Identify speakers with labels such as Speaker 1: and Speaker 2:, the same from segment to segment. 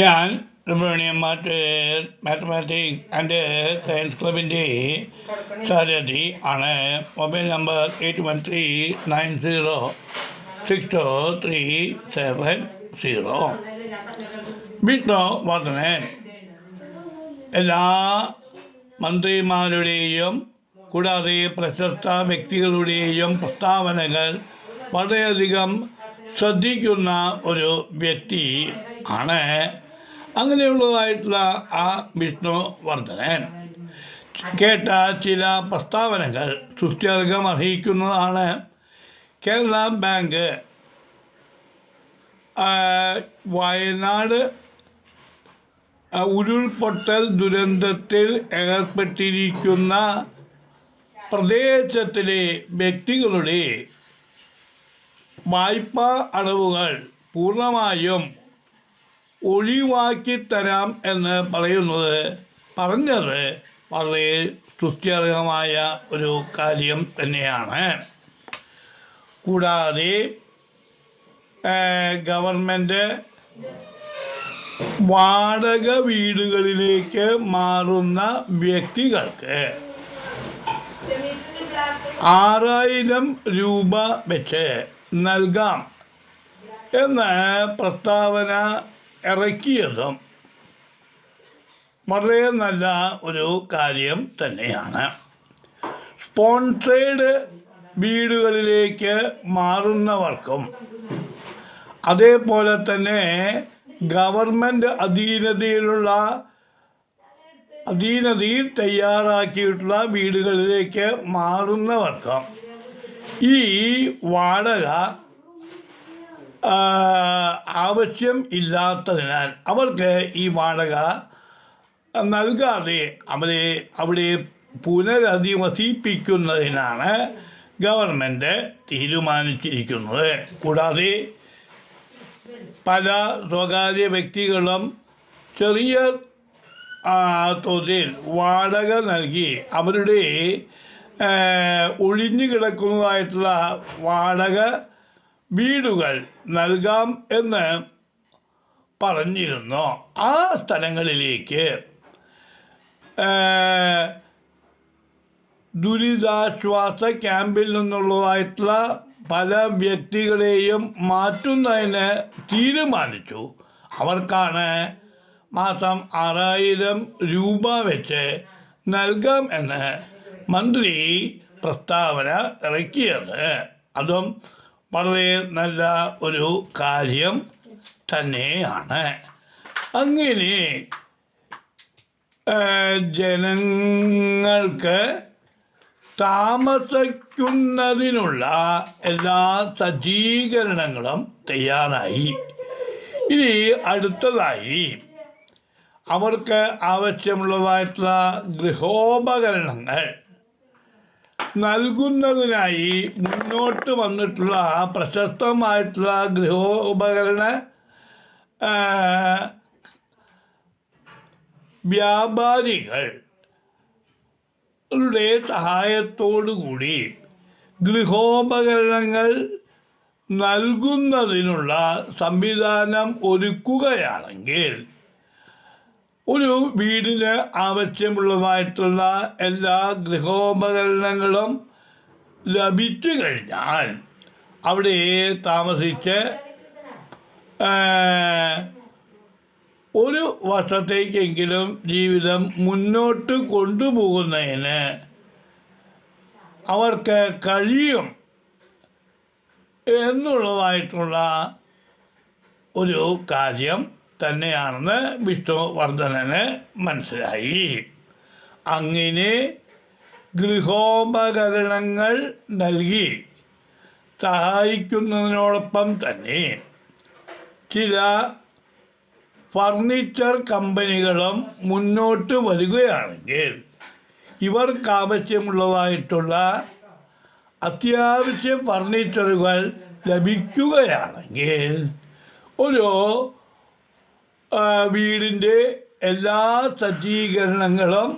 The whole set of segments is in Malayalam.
Speaker 1: ഞാൻ സുബ്രഹ്മണ്യം മാത്തമാറ്റിക്സ് ആൻഡ് സയൻസ് ക്ലബിൻ്റെ സാരഥി ആണ്. Mobile number 8139062370. വിഷ്ണു വർദ്ധനൻ എല്ലാ മന്ത്രിമാരുടെയും കൂടാതെ പ്രശസ്ത വ്യക്തികളുടെയും പ്രസ്താവനകൾ വളരെയധികം ശ്രദ്ധിക്കുന്ന ഒരു വ്യക്തി ആണ്. അങ്ങനെയുള്ളതായിട്ടുള്ള ആ വിഷ്ണു വർദ്ധനൻ കേട്ട ചില പ്രസ്താവനകൾ സുസ്ഥിരകം അർഹിക്കുന്നതാണ്. കേരള ബാങ്ക് വയനാട് ഉരുൾപൊട്ടൽ ദുരന്തത്തിൽ ഏർപ്പെട്ടിരിക്കുന്ന പ്രദേശത്തിലെ വ്യക്തികളുടെ വായ്പാ അടവുകൾ പൂർണ്ണമായും ഒഴിവാക്കിത്തരാം എന്ന് പറഞ്ഞത് വളരെ സ്തുത്യർഹമായ ഒരു കാര്യം തന്നെയാണ്. കൂടാതെ ഗവൺമെൻറ് വാടക വീടുകളിലേക്ക് മാറുന്ന വ്യക്തികൾക്ക് 6000 രൂപ വെച്ച് നൽകാം എന്ന പ്രസ്താവന ഇറക്കിയതും വളരെ നല്ല ഒരു കാര്യം തന്നെയാണ്. സ്പോൺസേഡ് വീടുകളിലേക്ക് മാറുന്നവർക്കും അതേപോലെ തന്നെ ഗവൺമെൻറ് അധീനതയിൽ തയ്യാറാക്കിയിട്ടുള്ള വീടുകളിലേക്ക് മാറുന്നവർക്കും ഈ വാടക ആവശ്യം ഇല്ലാത്തതിനാൽ അവർക്ക് ഈ വാടക നൽകാതെ അവിടെ പുനരധിവസിപ്പിക്കുന്നതിനാണ് ഗവൺമെൻറ് തീരുമാനിച്ചിരിക്കുന്നത്. കൂടാതെ പല സ്വകാര്യ വ്യക്തികളും ചെറിയ തോതിൽ വാടക നൽകി അവരുടെ ഒഴിഞ്ഞു കിടക്കുന്നതായിട്ടുള്ള വാടക വീടുകൾ നൽകാം എന്ന് പറഞ്ഞിരുന്നു. ആ സ്ഥലങ്ങളിലേക്ക് ദുരിതാശ്വാസ ക്യാമ്പിൽ നിന്നുള്ളതായിട്ടുള്ള പല വ്യക്തികളെയും മാറ്റുന്നതിന് തീരുമാനിച്ചു. അവർക്കാണ് മാസം 6000 രൂപ വെച്ച് നൽകാം എന്ന് മന്ത്രി പ്രസ്താവന ഇറക്കിയത്. അതും വളരെ നല്ല ഒരു കാര്യം തന്നെയാണ്. അങ്ങനെ ജനങ്ങൾക്ക് താമസിക്കുന്നതിനുള്ള എല്ലാ സജ്ജീകരണങ്ങളും തയ്യാറായി. ഇനി അടുത്തതായി അവർക്ക് ആവശ്യമുള്ളതായിട്ടുള്ള ഗൃഹോപകരണങ്ങൾ നൽകുന്നതിനായി മുന്നോട്ട് വന്നിട്ടുള്ള പ്രശസ്തമായിട്ടുള്ള ഗൃഹോപകരണ വ്യാപാരികളുടെ സഹായത്തോടുകൂടി ഗൃഹോപകരണങ്ങൾ നൽകുന്നതിനുള്ള സംവിധാനം ഒരുക്കുകയാണെങ്കിൽ ഒരു വീടിന് ആവശ്യമുള്ളതായിട്ടുള്ള എല്ലാ ഗൃഹോപകരണങ്ങളും ലഭിച്ചു കഴിഞ്ഞാൽ അവിടെ താമസിച്ച് ഒരു വർഷത്തേക്കെങ്കിലും ജീവിതം മുന്നോട്ട് കൊണ്ടുപോകുന്നതിന് അവർക്ക് കഴിയും എന്നുള്ളതായിട്ടുള്ള ഒരു കാര്യം തന്നെയാണെന്ന് വിഷ്ണു വർദ്ധനന് മനസ്സിലായി. അങ്ങനെ ഗൃഹോപകരണങ്ങൾ നൽകി സഹായിക്കുന്നതിനോടൊപ്പം തന്നെ ചില ഫർണിച്ചർ കമ്പനികളും മുന്നോട്ട് വരികയാണെങ്കിൽ ഇവർക്കാവശ്യമുള്ളതായിട്ടുള്ള അത്യാവശ്യ ഫർണിച്ചറുകൾ ലഭിക്കുകയാണെങ്കിൽ ഒരു വീടിൻ്റെ എല്ലാ സജ്ജീകരണങ്ങളും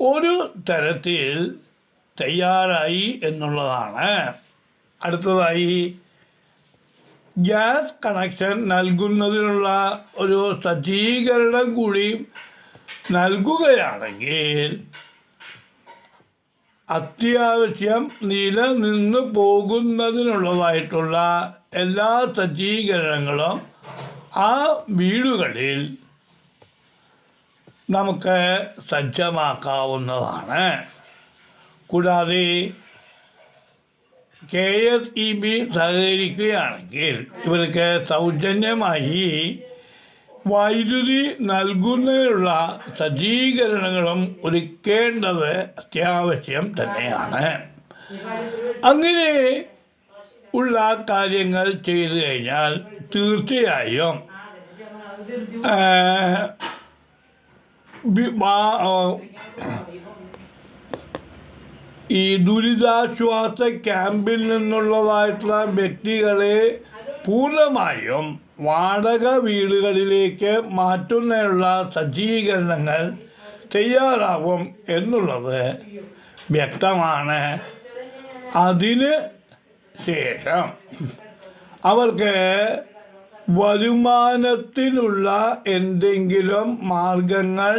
Speaker 1: ഒരു തരത്തിൽ തയ്യാറായി എന്നുള്ളതാണ്. അടുത്തതായി ഗ്യാസ് കണക്ഷൻ നൽകുന്നതിനുള്ള ഒരു സജ്ജീകരണം കൂടി നൽകുകയാണെങ്കിൽ അത്യാവശ്യം നിലനിന്ന് പോകുന്നതിനുള്ളതായിട്ടുള്ള എല്ലാ സജ്ജീകരണങ്ങളും ആ വീടുകളിൽ നമുക്ക് സജ്ജമാക്കാവുന്നതാണ്. കൂടാതെ KSEB സഹകരിക്കുകയാണെങ്കിൽ ഇവർക്ക് സൗജന്യമായി വൈദ്യുതി നൽകുന്നതിനുള്ള സജ്ജീകരണങ്ങളും ഒരുക്കേണ്ടത് അത്യാവശ്യം തന്നെയാണ്. അങ്ങനെ ഉള്ള കാര്യങ്ങൾ ചെയ്തു കഴിഞ്ഞാൽ തീർച്ചയായും ഈ ദുരിതാശ്വാസ ക്യാമ്പിൽ നിന്നുള്ളതായിട്ടുള്ള വ്യക്തികളെ പൂർണ്ണമായും വാടക വീടുകളിലേക്ക് മാറ്റുന്നതിനുള്ള സജ്ജീകരണങ്ങൾ തയ്യാറാവും എന്നുള്ളത് വ്യക്തമാണ്. അതിന് ശേഷം അവർക്ക് വരുമാനത്തിനുള്ള എന്തെങ്കിലും മാർഗങ്ങൾ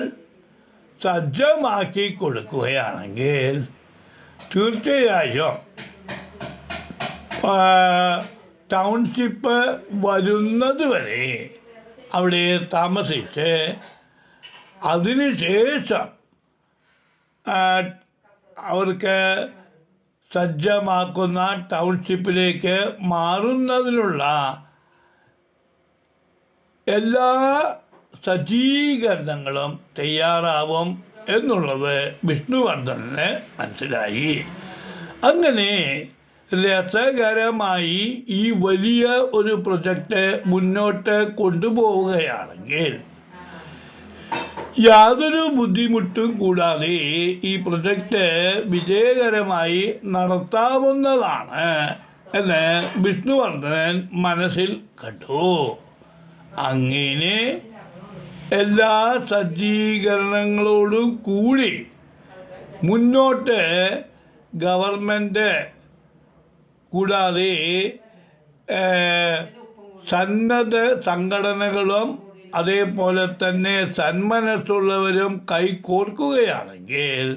Speaker 1: സജ്ജമാക്കി കൊടുക്കുകയാണെങ്കിൽ തീർച്ചയായും ടൗൺഷിപ്പ് വരുന്നത് വരെ അവിടെ താമസിച്ച് അതിനുശേഷം അവർക്ക് സജ്ജമാക്കുന്ന ടൗൺഷിപ്പിലേക്ക് മാറുന്നതിനുള്ള എല്ലാ സജ്ജീകരണങ്ങളും തയ്യാറാവും എന്നുള്ളത് വിഷ്ണുവർദ്ധനെ മനസ്സിലായി. അങ്ങനെ രസകരമായി ഈ വലിയ ഒരു പ്രൊജക്റ്റ് മുന്നോട്ട് കൊണ്ടുപോവുകയാണെങ്കിൽ യാതൊരു ബുദ്ധിമുട്ടും കൂടാതെ ഈ പ്രൊജക്റ്റ് വിജയകരമായി നടത്താവുന്നതാണ് എന്ന് വിഷ്ണുവർദ്ധനൻ മനസ്സിൽ കണ്ടു. അങ്ങനെ എല്ലാ സജ്ജീകരണങ്ങളോടും കൂടി മുന്നോട്ട് ഗവൺമെൻറ് കൂടാതെ സന്നദ്ധ സംഘടനകളും അതേപോലെ തന്നെ സന്മനസ്സുള്ളവരും കൈകോർക്കുകയാണെങ്കിൽ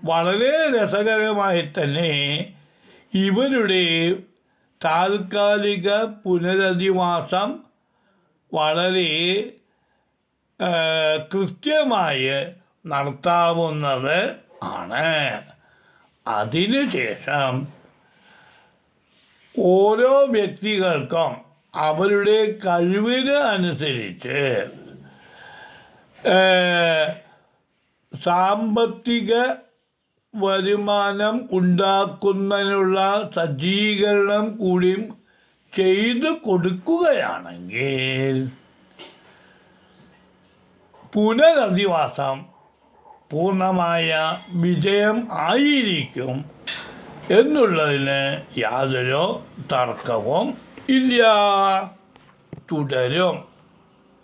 Speaker 1: വളരെ രസകരമായി തന്നെ ഇവരുടെ താൽക്കാലിക പുനരധിവാസം വളരെ കൃത്യമായി നടത്താവുന്നത് ആണ്. അതിനുശേഷം ഓരോ വ്യക്തികൾക്കും അവരുടെ കഴിവിന് അനുസരിച്ച് സാമ്പത്തിക വരുമാനം ഉണ്ടാക്കുന്നതിനുള്ള സജ്ജീകരണം കൂടി ചെയ്തു കൊടുക്കുകയാണെങ്കിൽ പുനരധിവാസം പൂർണ്ണമായ വിജയം ആയിരിക്കും എന്നുള്ളതിന് യാതൊരു തർക്കവും ഇല്ല. തുടരും.